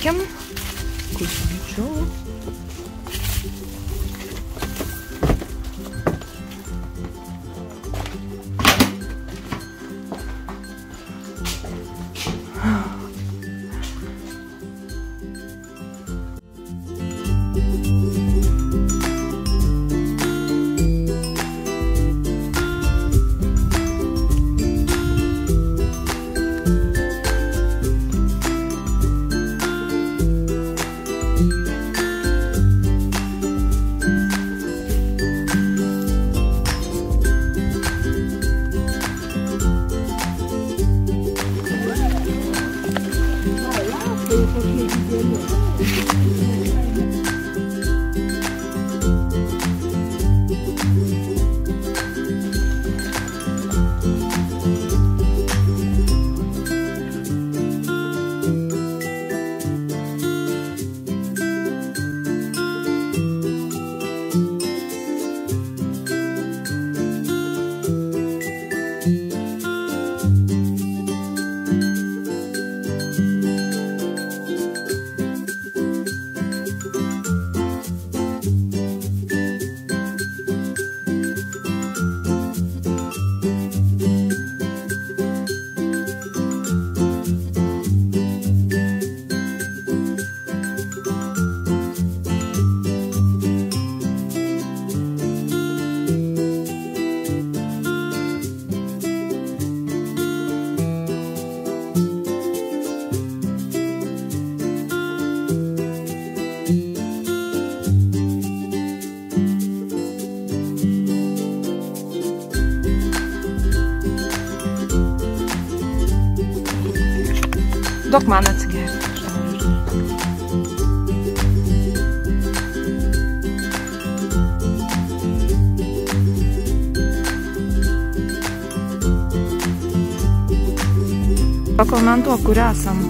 Lėkiam. Kur greičiau. Duok man atsigerti. Pakomentuok, kur esam.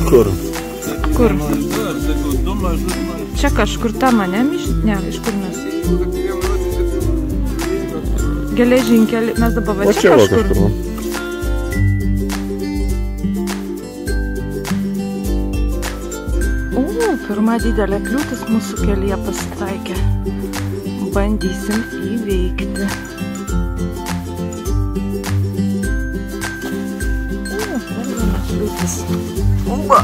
Kur? Kur? Čia kažkur tam, ne? Ne, iš kur mes? Geležinkelį, mes dabar va čia kažkur. Pirma didelė kliūtis mūsų kelyje pasitaikė. Bandysim įveikti. Dar viena kliūtis. Uba!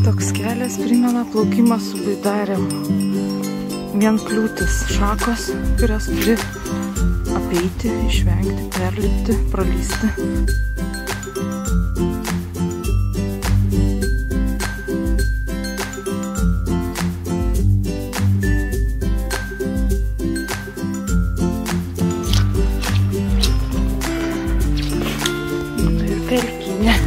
Toks kelias primena plaukimą su baidarėm. Vien kliūtis, šakos, kurias turi apeiti, išvengti, perlipti, pralysti. Ir pelkinė.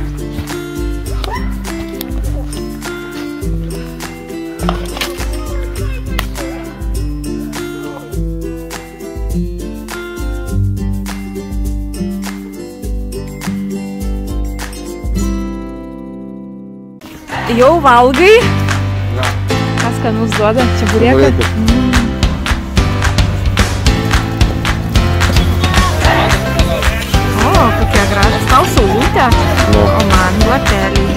Jau valgai? Ne. Kas skanus duoda? Čia burėka? O, kokie gražūs. Tau saulutė? No. O man lapeliai.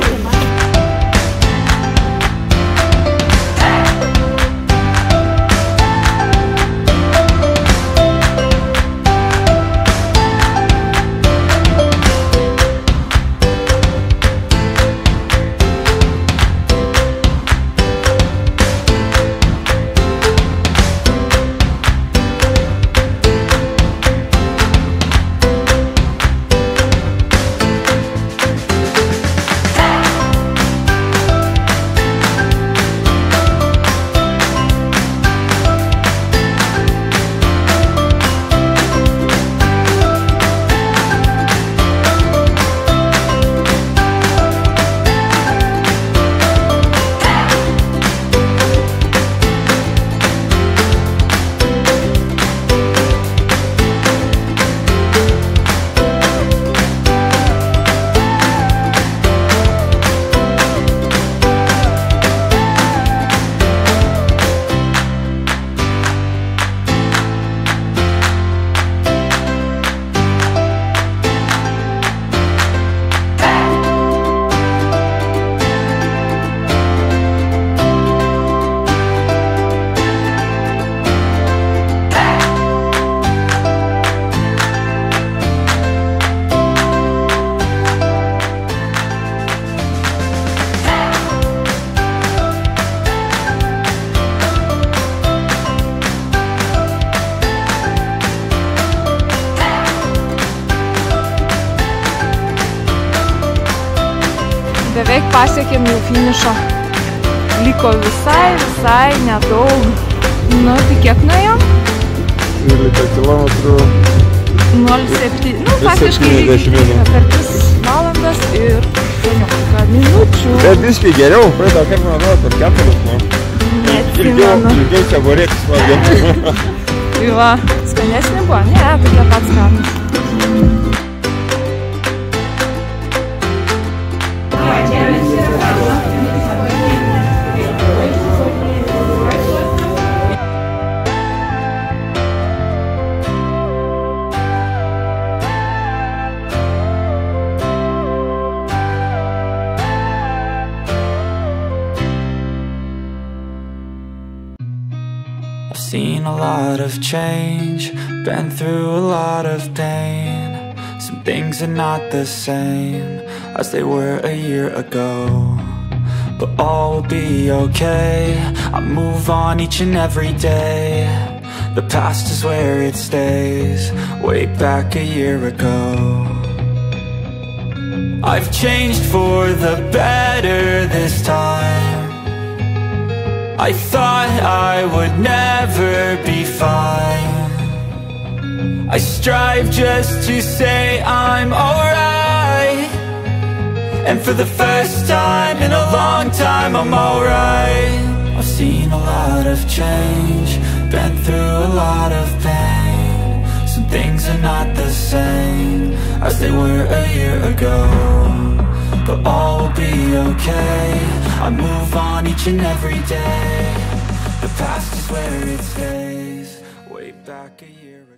Beveik pasiekėm jau finišą. Liko visai nedaug. Nu, tai kiek nuėjom? 12 kilometrų. 0,7. Nu, faktiškai per 3 valandas ir 18 minučių. Bet biškai geriau, praeitą kartą man per 4, nu. Neatsimenu. Ilgiau čia buvo reiktis smagiam. Tai va, skanesnė buvo? Ne, tokie pat skanus. I've seen a lot of change, been through a lot of pain. Some things are not the same as they were a year ago, but all will be okay. I move on each and every day. The past is where it stays, way back a year ago. I've changed for the better this time. I thought I would never be fine. I strive just to say I'm alright, and for the first time in a long time I'm alright. I've seen a lot of change, been through a lot of pain. Some things are not the same as they were a year ago, but all will be okay. I move on each and every day. The past is where it stays, way back a year ago.